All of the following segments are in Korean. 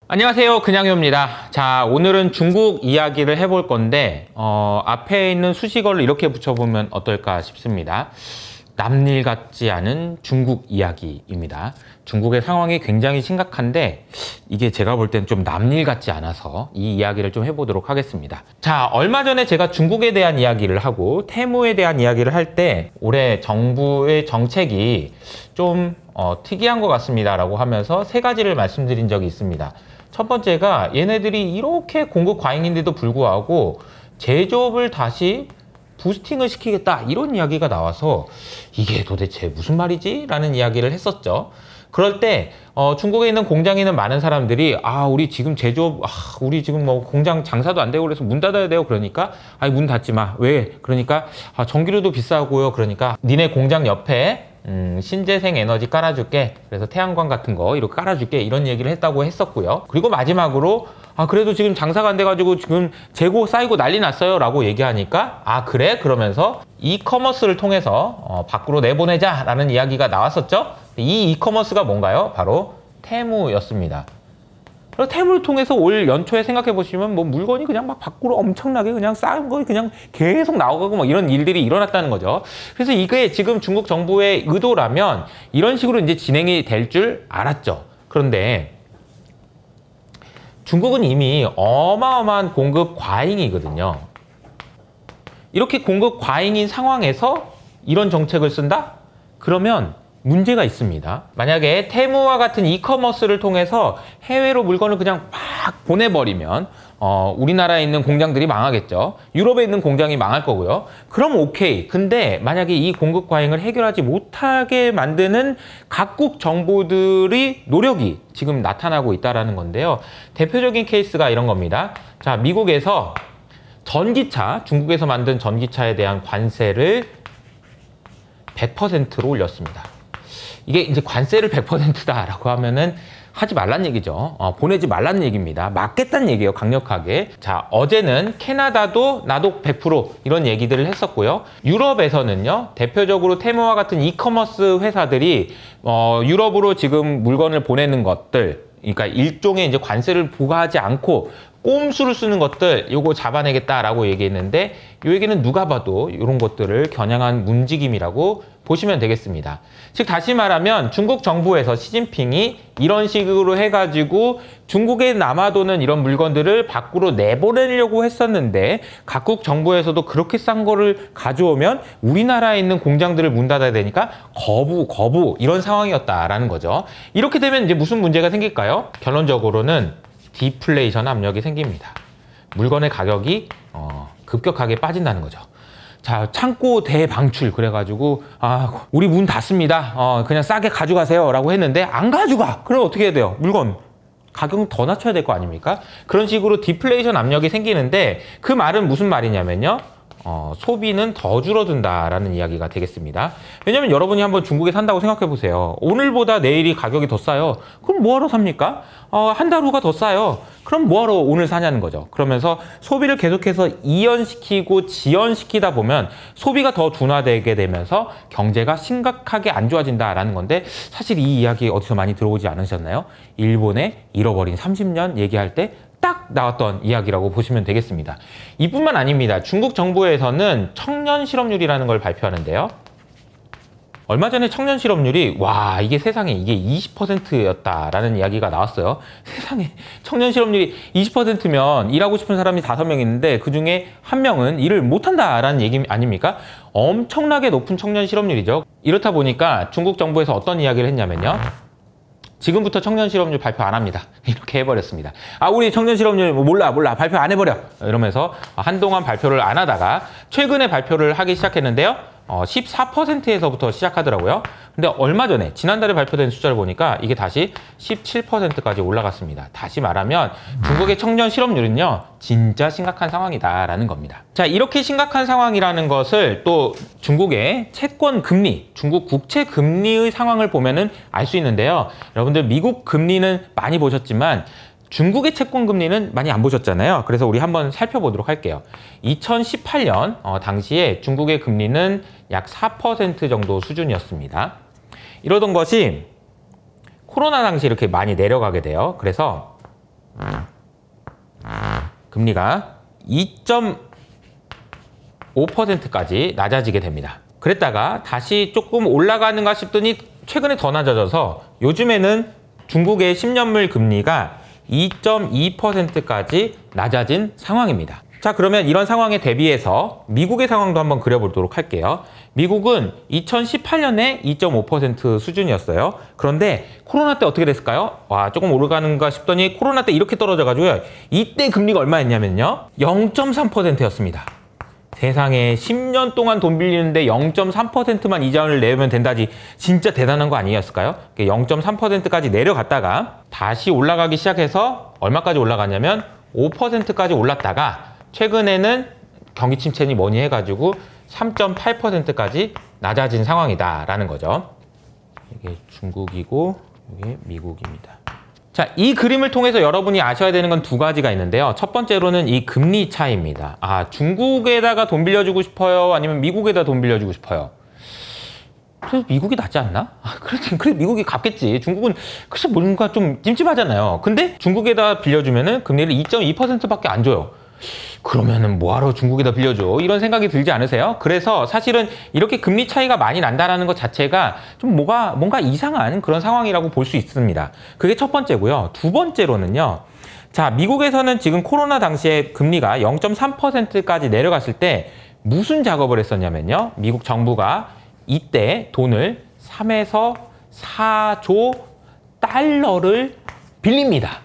안녕하세요, 그냥요입니다. 자, 오늘은 중국 이야기를 해볼 건데 앞에 있는 수식어를 이렇게 붙여보면 어떨까 싶습니다. 남일 같지 않은 중국 이야기입니다. 중국의 상황이 굉장히 심각한데 이게 제가 볼 땐 좀 남일 같지 않아서 이 이야기를 좀 해보도록 하겠습니다. 자, 얼마 전에 제가 중국에 대한 이야기를 하고 테무에 대한 이야기를 할 때 올해 정부의 정책이 좀 특이한 것 같습니다 라고 하면서 세 가지를 말씀드린 적이 있습니다. 첫 번째가 얘네들이 이렇게 공급 과잉인데도 불구하고 제조업을 다시 부스팅을 시키겠다 이런 이야기가 나와서 이게 도대체 무슨 말이지? 라는 이야기를 했었죠. 그럴 때 중국에 있는 공장에 있는 많은 사람들이 우리 지금 제조업 우리 지금 뭐 공장 장사도 안 되고 그래서 문 닫아야 돼요. 그러니까 문 닫지 마. 왜? 그러니까 전기료도 비싸고요. 그러니까 니네 공장 옆에 신재생 에너지 깔아줄게. 그래서 태양광 같은 거 이렇게 깔아줄게. 이런 얘기를 했다고 했었고요. 그리고 마지막으로 그래도 지금 장사가 안 돼가지고 지금 재고 쌓이고 난리 났어요 라고 얘기하니까 그래? 그러면서 이커머스를 통해서 밖으로 내보내자 라는 이야기가 나왔었죠. 이 이커머스가 뭔가요? 바로 테무였습니다. 테무를 통해서 올 연초에 생각해 보시면 뭐 물건이 그냥 막 밖으로 엄청나게 그냥 쌓은 거 그냥 계속 나오고 막 이런 일들이 일어났다는 거죠. 그래서 이게 지금 중국 정부의 의도라면 이런 식으로 이제 진행이 될 줄 알았죠. 그런데 중국은 이미 어마어마한 공급 과잉이거든요. 이렇게 공급 과잉인 상황에서 이런 정책을 쓴다? 그러면 문제가 있습니다. 만약에 테무와 같은 이커머스를 통해서 해외로 물건을 그냥 막 보내버리면 우리나라에 있는 공장들이 망하겠죠. 유럽에 있는 공장이 망할 거고요. 그럼 오케이. 근데 만약에 이 공급 과잉을 해결하지 못하게 만드는 각국 정부들의 노력이 지금 나타나고 있다는 건데요. 대표적인 케이스가 이런 겁니다. 자, 미국에서 전기차, 중국에서 만든 전기차에 대한 관세를 100%로 올렸습니다. 이게 이제 관세를 100%다라고 하면은 하지 말란 얘기죠. 보내지 말란 얘기입니다. 막겠다는 얘기예요, 강력하게. 자, 어제는 캐나다도 나도 100% 이런 얘기들을 했었고요. 유럽에서는요, 대표적으로 테무와 같은 이커머스 회사들이 유럽으로 지금 물건을 보내는 것들, 그러니까 일종의 이제 관세를 부과하지 않고 꼼수를 쓰는 것들 요거 잡아내겠다라고 얘기했는데 이 얘기는 누가 봐도 이런 것들을 겨냥한 문지김이라고 보시면 되겠습니다. 즉 다시 말하면 중국 정부에서 시진핑이 이런 식으로 해가지고 중국에 남아도는 이런 물건들을 밖으로 내보내려고 했었는데 각국 정부에서도 그렇게 싼 거를 가져오면 우리나라에 있는 공장들을 문 닫아야 되니까 거부 이런 상황이었다라는 거죠. 이렇게 되면 이제 무슨 문제가 생길까요? 결론적으로는 디플레이션 압력이 생깁니다. 물건의 가격이 급격하게 빠진다는 거죠. 자, 창고 대방출 그래가지고 우리 문 닫습니다. 그냥 싸게 가져가세요 라고 했는데 안 가져가. 그럼 어떻게 해야 돼요? 물건 가격은 더 낮춰야 될 거 아닙니까? 그런 식으로 디플레이션 압력이 생기는데 그 말은 무슨 말이냐면요. 소비는 더 줄어든다라는 이야기가 되겠습니다. 왜냐면 여러분이 한번 중국에 산다고 생각해 보세요. 오늘보다 내일이 가격이 더 싸요. 그럼 뭐하러 삽니까? 한 달 후가 더 싸요. 그럼 뭐하러 오늘 사냐는 거죠. 그러면서 소비를 계속해서 이연시키고 지연시키다 보면 소비가 더 둔화되게 되면서 경제가 심각하게 안 좋아진다라는 건데 사실 이 이야기 어디서 많이 들어보지 않으셨나요? 일본의 잃어버린 30년 얘기할 때 딱 나왔던 이야기라고 보시면 되겠습니다. 이뿐만 아닙니다. 중국 정부에서는 청년 실업률이라는 걸 발표하는데요. 얼마 전에 청년 실업률이 이게 세상에 이게 20%였다라는 이야기가 나왔어요. 세상에 청년 실업률이 20%면 일하고 싶은 사람이 5명 있는데 그중에 1명은 일을 못한다라는 얘기 아닙니까? 엄청나게 높은 청년 실업률이죠. 이렇다 보니까 중국 정부에서 어떤 이야기를 했냐면요. 지금부터 청년 실업률 발표 안 합니다. 이렇게 해버렸습니다. 우리 청년 실업률 몰라 발표 안 해버려 이러면서 한동안 발표를 안 하다가 최근에 발표를 하기 시작했는데요. 14%에서부터 시작하더라고요. 근데 얼마 전에 지난달에 발표된 숫자를 보니까 이게 다시 17%까지 올라갔습니다. 다시 말하면 중국의 청년 실업률은요 진짜 심각한 상황이다라는 겁니다. 자, 이렇게 심각한 상황이라는 것을 또 중국의 채권 금리, 중국 국채 금리의 상황을 보면은 알 수 있는데요. 여러분들 미국 금리는 많이 보셨지만 중국의 채권 금리는 많이 안 보셨잖아요. 그래서 우리 한번 살펴보도록 할게요. 2018년 당시에 중국의 금리는 약 4% 정도 수준이었습니다. 이러던 것이 코로나 당시 이렇게 많이 내려가게 돼요. 그래서 금리가 2.5%까지 낮아지게 됩니다. 그랬다가 다시 조금 올라가는가 싶더니 최근에 더 낮아져서 요즘에는 중국의 10년물 금리가 2.2%까지 낮아진 상황입니다. 자, 그러면 이런 상황에 대비해서 미국의 상황도 한번 그려보도록 할게요. 미국은 2018년에 2.5% 수준이었어요. 그런데 코로나 때 어떻게 됐을까요? 와, 조금 오르가는가 싶더니 코로나 때 이렇게 떨어져가지고요. 이때 금리가 얼마였냐면요. 0.3%였습니다. 세상에 10년 동안 돈 빌리는데 0.3%만 이자를 내면 된다지 진짜 대단한 거 아니었을까요? 0.3%까지 내려갔다가 다시 올라가기 시작해서 얼마까지 올라갔냐면 5%까지 올랐다가 최근에는 경기 침체니 뭐니 해가지고 3.8%까지 낮아진 상황이다라는 거죠. 이게 중국이고 이게 미국입니다. 자, 이 그림을 통해서 여러분이 아셔야 되는 건 두 가지가 있는데요. 첫 번째로는 이 금리 차이입니다. 아, 중국에다가 돈 빌려주고 싶어요? 아니면 미국에다 돈 빌려주고 싶어요? 그래서 미국이 낫지 않나? 그래 미국이 갚겠지. 중국은 글쎄 뭔가 좀 찜찜하잖아요. 근데 중국에다 빌려주면은 금리를 2.2%밖에 안 줘요. 그러면은 뭐하러 중국에다 빌려줘? 이런 생각이 들지 않으세요? 그래서 사실은 이렇게 금리 차이가 많이 난다라는 것 자체가 좀 뭔가 이상한 그런 상황이라고 볼 수 있습니다. 그게 첫 번째고요. 두 번째로는요. 자, 미국에서는 지금 코로나 당시에 금리가 0.3%까지 내려갔을 때 무슨 작업을 했었냐면요. 미국 정부가 이때 돈을 3에서 4조 달러를 빌립니다.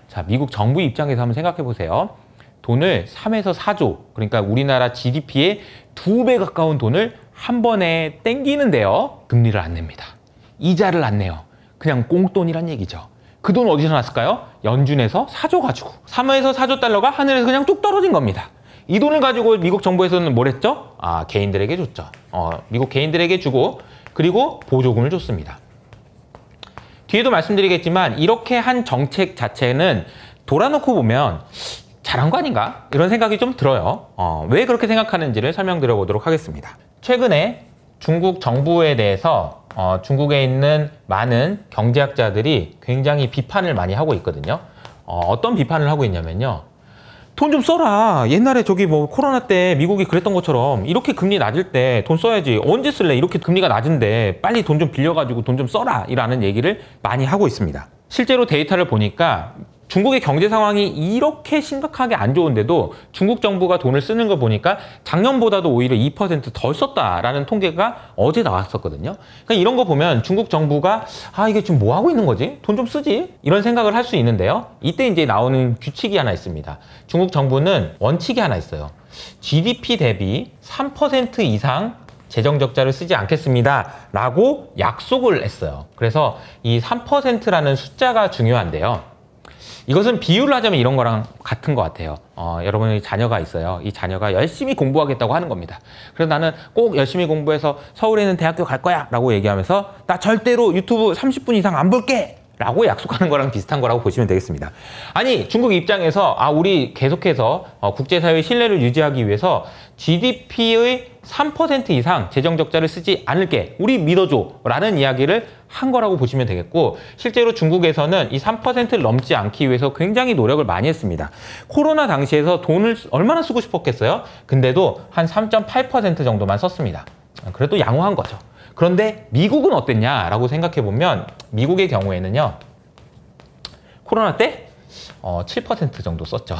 자, 미국 정부 입장에서 한번 생각해 보세요. 돈을 3에서 4조, 그러니까 우리나라 GDP의 2배 가까운 돈을 한 번에 땡기는데요. 금리를 안 냅니다. 이자를 안 내요. 그냥 꽁돈이란 얘기죠. 그 돈 어디서 났을까요? 연준에서 사줘 가지고 3에서 4조 달러가 하늘에서 그냥 뚝 떨어진 겁니다. 이 돈을 가지고 미국 정부에서는 뭘 했죠? 아, 개인들에게 줬죠. 미국 개인들에게 주고 그리고 보조금을 줬습니다. 뒤에도 말씀드리겠지만 이렇게 한 정책 자체는 돌아놓고 보면 잘한 거 아닌가? 이런 생각이 좀 들어요. 왜 그렇게 생각하는지를 설명드려 보도록 하겠습니다. 최근에 중국 정부에 대해서 중국에 있는 많은 경제학자들이 굉장히 비판을 많이 하고 있거든요. 어떤 비판을 하고 있냐면요. 돈 좀 써라. 옛날에 저기 뭐 코로나 때 미국이 그랬던 것처럼 이렇게 금리 낮을 때 돈 써야지. 언제 쓸래? 이렇게 금리가 낮은데 빨리 돈 좀 빌려가지고 돈 좀 써라. 이라는 얘기를 많이 하고 있습니다. 실제로 데이터를 보니까 중국의 경제 상황이 이렇게 심각하게 안 좋은데도 중국 정부가 돈을 쓰는 걸 보니까 작년보다도 오히려 2% 덜 썼다라는 통계가 어제 나왔었거든요. 그러니까 이런 거 보면 중국 정부가 이게 지금 뭐 하고 있는 거지? 돈 좀 쓰지? 이런 생각을 할 수 있는데요. 이때 이제 나오는 규칙이 하나 있습니다. 중국 정부는 원칙이 하나 있어요. GDP 대비 3% 이상 재정 적자를 쓰지 않겠습니다 라고 약속을 했어요. 그래서 이 3%라는 숫자가 중요한데요. 이것은 비유를 하자면 이런 거랑 같은 것 같아요. 여러분의 자녀가 있어요. 이 자녀가 열심히 공부하겠다고 하는 겁니다. 그래서 나는 꼭 열심히 공부해서 서울에 있는 대학교 갈 거야 라고 얘기하면서 나 절대로 유튜브 30분 이상 안 볼게 라고 약속하는 거랑 비슷한 거라고 보시면 되겠습니다. 아니, 중국 입장에서 우리 계속해서 국제사회의 신뢰를 유지하기 위해서 GDP의 3% 이상 재정 적자를 쓰지 않을게, 우리 믿어줘 라는 이야기를 한 거라고 보시면 되겠고, 실제로 중국에서는 이 3%를 넘지 않기 위해서 굉장히 노력을 많이 했습니다. 코로나 당시에서 돈을 얼마나 쓰고 싶었겠어요? 근데도 한 3.8% 정도만 썼습니다. 그래도 양호한 거죠. 그런데 미국은 어땠냐라고 생각해보면 미국의 경우에는요. 코로나 때 7% 정도 썼죠.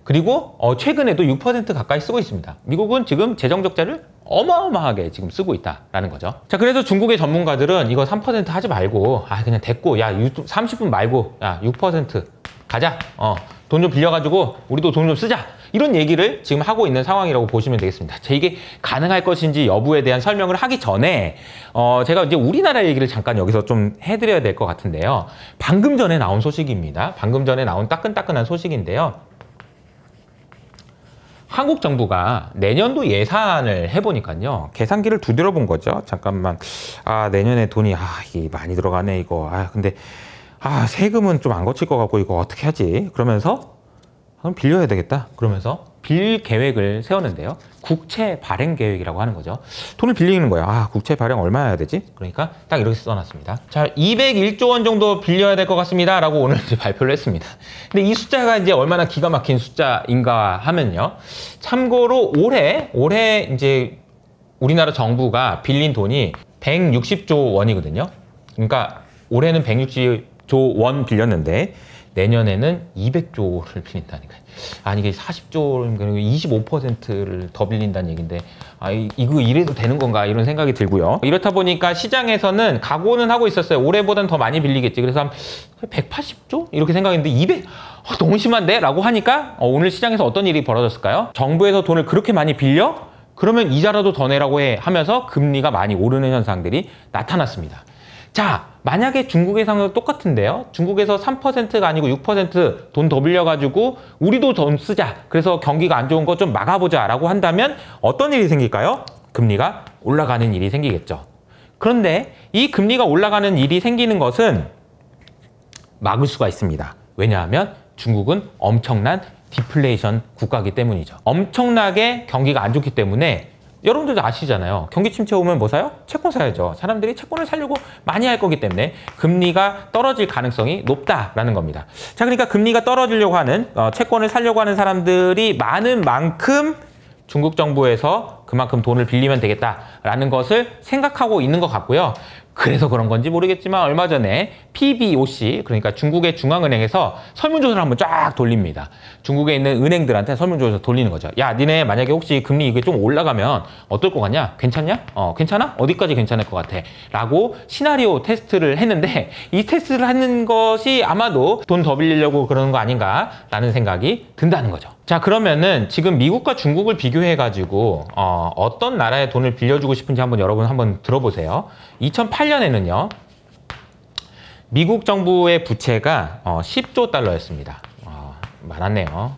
그리고 최근에도 6% 가까이 쓰고 있습니다. 미국은 지금 재정 적자를 어마어마하게 지금 쓰고 있다라는 거죠. 자, 그래서 중국의 전문가들은 이거 3% 하지 말고 그냥 됐고, 야 30분 말고 야 6% 가자. 돈 좀 빌려가지고 우리도 돈 좀 쓰자. 이런 얘기를 지금 하고 있는 상황이라고 보시면 되겠습니다. 이게 가능할 것인지 여부에 대한 설명을 하기 전에 제가 이제 우리나라 얘기를 잠깐 여기서 좀 해드려야 될 것 같은데요. 방금 전에 나온 소식입니다. 방금 전에 나온 따끈따끈한 소식인데요. 한국 정부가 내년도 예산을 해보니까요. 계산기를 두드려 본 거죠. 잠깐만. 내년에 돈이 이게 많이 들어가네 이거. 근데 세금은 좀 안 거칠 것 같고 이거 어떻게 하지? 그러면서 그럼 빌려야 되겠다. 그러면서 빌릴 계획을 세웠는데요. 국채 발행 계획이라고 하는 거죠. 돈을 빌리는 거야. 아, 국채 발행 얼마 해야 되지? 그러니까 딱 이렇게 써놨습니다. 자, 201조 원 정도 빌려야 될 것 같습니다. 라고 오늘 이제 발표를 했습니다. 근데 이 숫자가 이제 얼마나 기가 막힌 숫자인가 하면요. 참고로 올해 이제 우리나라 정부가 빌린 돈이 160조 원이거든요. 그러니까 올해는 160조 원 빌렸는데 내년에는 200조를 빌린다니까요. 아니 이게 40조, 25%를 더 빌린다는 얘기인데 이거 이래도 되는 건가 이런 생각이 들고요. 이렇다 보니까 시장에서는 각오는 하고 있었어요. 올해보단 더 많이 빌리겠지. 그래서 한 180조? 이렇게 생각했는데 200? 너무 심한데? 라고 하니까 오늘 시장에서 어떤 일이 벌어졌을까요? 정부에서 돈을 그렇게 많이 빌려? 그러면 이자라도 더 내라고 하면서 금리가 많이 오르는 현상들이 나타났습니다. 자, 만약에 중국의 상황도 똑같은데요. 중국에서 3%가 아니고 6% 돈 더 빌려가지고 우리도 돈 쓰자. 그래서 경기가 안 좋은 거 좀 막아보자 라고 한다면 어떤 일이 생길까요? 금리가 올라가는 일이 생기겠죠. 그런데 이 금리가 올라가는 일이 생기는 것은 막을 수가 있습니다. 왜냐하면 중국은 엄청난 디플레이션 국가이기 때문이죠. 엄청나게 경기가 안 좋기 때문에 여러분들도 아시잖아요. 경기 침체 오면 뭐 사요? 채권 사야죠. 사람들이 채권을 사려고 많이 할 거기 때문에 금리가 떨어질 가능성이 높다라는 겁니다. 자, 그러니까 금리가 떨어지려고 하는 채권을 사려고 하는 사람들이 많은 만큼 중국 정부에서 그만큼 돈을 빌리면 되겠다라는 것을 생각하고 있는 것 같고요. 그래서 그런 건지 모르겠지만 얼마 전에 PBOC, 그러니까 중국의 중앙은행에서 설문조사를 한번 쫙 돌립니다. 중국에 있는 은행들한테 설문조사 돌리는 거죠. 야, 니네 만약에 혹시 금리 이게 좀 올라가면 어떨 것 같냐? 괜찮냐? 괜찮아? 어디까지 괜찮을 것 같아? 라고 시나리오 테스트를 했는데 이 테스트를 하는 것이 아마도 돈 더 빌리려고 그러는 거 아닌가 라는 생각이 든다는 거죠. 자, 그러면은 지금 미국과 중국을 비교해가지고 어떤 나라에 돈을 빌려주고 싶은지 여러분 한번 들어보세요. 2008년에는요. 미국 정부의 부채가 10조 달러였습니다. 많았네요.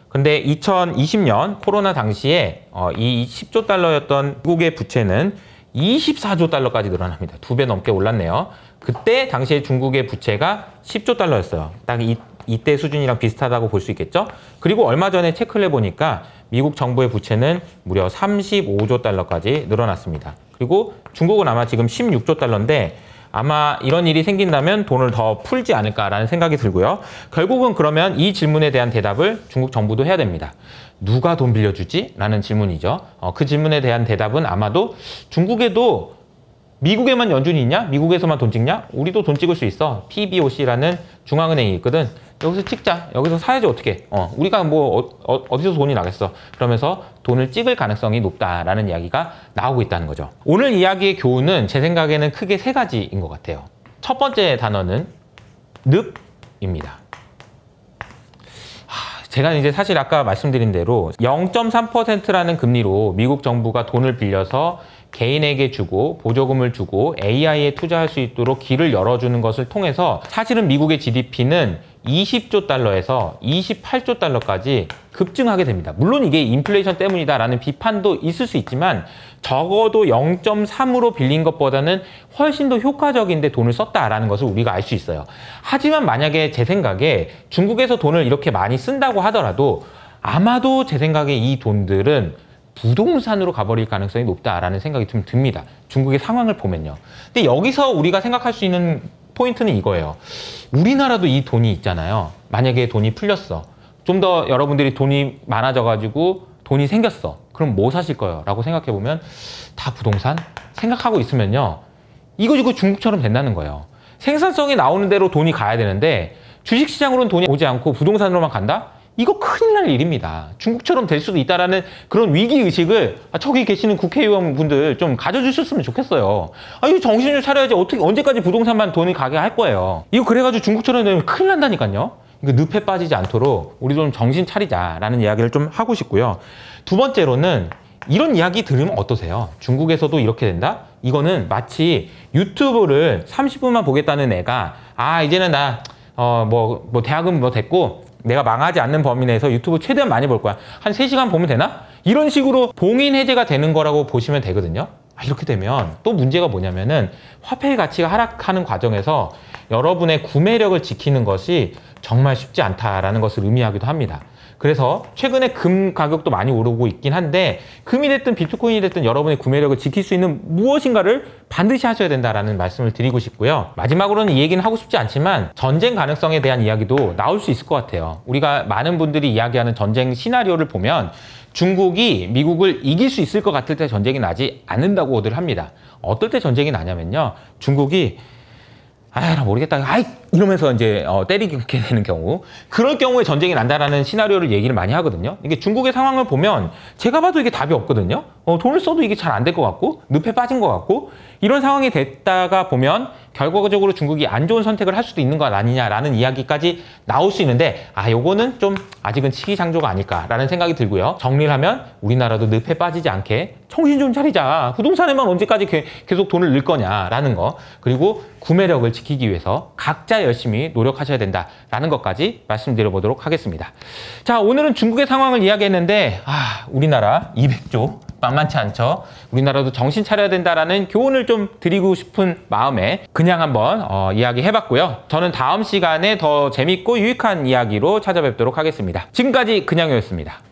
근데 2020년 코로나 당시에 이 10조 달러였던 미국의 부채는 24조 달러까지 늘어납니다. 2배 넘게 올랐네요. 그때 당시에 중국의 부채가 10조 달러였어요. 딱 이때 수준이랑 비슷하다고 볼 수 있겠죠? 그리고 얼마 전에 체크를 해보니까 미국 정부의 부채는 무려 35조 달러까지 늘어났습니다. 그리고 중국은 아마 지금 16조 달러인데 아마 이런 일이 생긴다면 돈을 더 풀지 않을까라는 생각이 들고요. 결국은 그러면 이 질문에 대한 대답을 중국 정부도 해야 됩니다. 누가 돈 빌려주지? 라는 질문이죠. 그 질문에 대한 대답은 아마도 중국에도 미국에만 연준이 있냐? 미국에서만 돈 찍냐? 우리도 돈 찍을 수 있어. PBOC라는 중앙은행이 있거든. 여기서 찍자. 여기서 사야지 어떻게. 우리가 뭐 어디서 돈이 나겠어. 그러면서 돈을 찍을 가능성이 높다라는 이야기가 나오고 있다는 거죠. 오늘 이야기의 교훈은 제 생각에는 크게 3가지인 것 같아요. 첫 번째 단어는 늪입니다. 제가 이제 사실 아까 말씀드린 대로 0.3%라는 금리로 미국 정부가 돈을 빌려서 개인에게 주고 보조금을 주고 AI에 투자할 수 있도록 길을 열어주는 것을 통해서 사실은 미국의 GDP는 20조 달러에서 28조 달러까지 급증하게 됩니다. 물론 이게 인플레이션 때문이다라는 비판도 있을 수 있지만 적어도 0.3으로 빌린 것보다는 훨씬 더 효과적인데 돈을 썼다라는 것을 우리가 알 수 있어요. 하지만 만약에 제 생각에 중국에서 돈을 이렇게 많이 쓴다고 하더라도 아마도 제 생각에 이 돈들은 부동산으로 가버릴 가능성이 높다라는 생각이 좀 듭니다. 중국의 상황을 보면요. 근데 여기서 우리가 생각할 수 있는 포인트는 이거예요. 우리나라도 이 돈이 있잖아요. 만약에 돈이 풀렸어. 좀 더 여러분들이 돈이 많아져가지고 돈이 생겼어. 그럼 뭐 사실 거예요? 라고 생각해보면 다 부동산? 생각하고 있으면요. 이거 중국처럼 된다는 거예요. 생산성이 나오는 대로 돈이 가야 되는데 주식시장으로는 돈이 오지 않고 부동산으로만 간다? 이거 큰일 날 일입니다. 중국처럼 될 수도 있다라는 그런 위기의식을 저기 계시는 국회의원분들 좀 가져주셨으면 좋겠어요. 이거 정신 좀 차려야지. 어떻게 언제까지 부동산만 돈이 가게 할 거예요. 이거 그래가지고 중국처럼 되면 큰일 난다니까요. 늪에 빠지지 않도록 우리도 좀 정신 차리자라는 이야기를 좀 하고 싶고요. 두 번째로는 이런 이야기 들으면 어떠세요? 중국에서도 이렇게 된다? 이거는 마치 유튜브를 30분만 보겠다는 애가 이제는 나 대학은 뭐 됐고 내가 망하지 않는 범위 내에서 유튜브 최대한 많이 볼 거야. 한 3시간 보면 되나? 이런 식으로 봉인 해제가 되는 거라고 보시면 되거든요. 이렇게 되면 또 문제가 뭐냐면은 화폐의 가치가 하락하는 과정에서 여러분의 구매력을 지키는 것이 정말 쉽지 않다라는 것을 의미하기도 합니다. 그래서 최근에 금 가격도 많이 오르고 있긴 한데 금이 됐든 비트코인이 됐든 여러분의 구매력을 지킬 수 있는 무엇인가를 반드시 하셔야 된다라는 말씀을 드리고 싶고요. 마지막으로는 이 얘기는 하고 싶지 않지만 전쟁 가능성에 대한 이야기도 나올 수 있을 것 같아요. 우리가 많은 분들이 이야기하는 전쟁 시나리오를 보면 중국이 미국을 이길 수 있을 것 같을 때 전쟁이 나지 않는다고들 합니다. 어떨 때 전쟁이 나냐면요. 중국이 나 모르겠다. 이러면서 이제 때리게 되는 경우, 그럴 경우에 전쟁이 난다라는 시나리오를 얘기를 많이 하거든요. 이게 중국의 상황을 보면 제가 봐도 이게 답이 없거든요. 돈을 써도 이게 잘 안 될 것 같고 늪에 빠진 것 같고 이런 상황이 됐다가 보면 결과적으로 중국이 안 좋은 선택을 할 수도 있는 것 아니냐라는 이야기까지 나올 수 있는데 요거는 좀 아직은 시기상조가 아닐까라는 생각이 들고요. 정리를 하면 우리나라도 늪에 빠지지 않게 정신 좀 차리자. 부동산에만 언제까지 계속 돈을 넣을 거냐라는 거, 그리고 구매력을 지키기 위해서 각자 열심히 노력하셔야 된다라는 것까지 말씀드려보도록 하겠습니다. 자, 오늘은 중국의 상황을 이야기했는데 우리나라 200조 만만치 않죠. 우리나라도 정신 차려야 된다라는 교훈을 좀 드리고 싶은 마음에 그냥 한번 이야기해봤고요. 저는 다음 시간에 더 재밌고 유익한 이야기로 찾아뵙도록 하겠습니다. 지금까지 그냥이었습니다.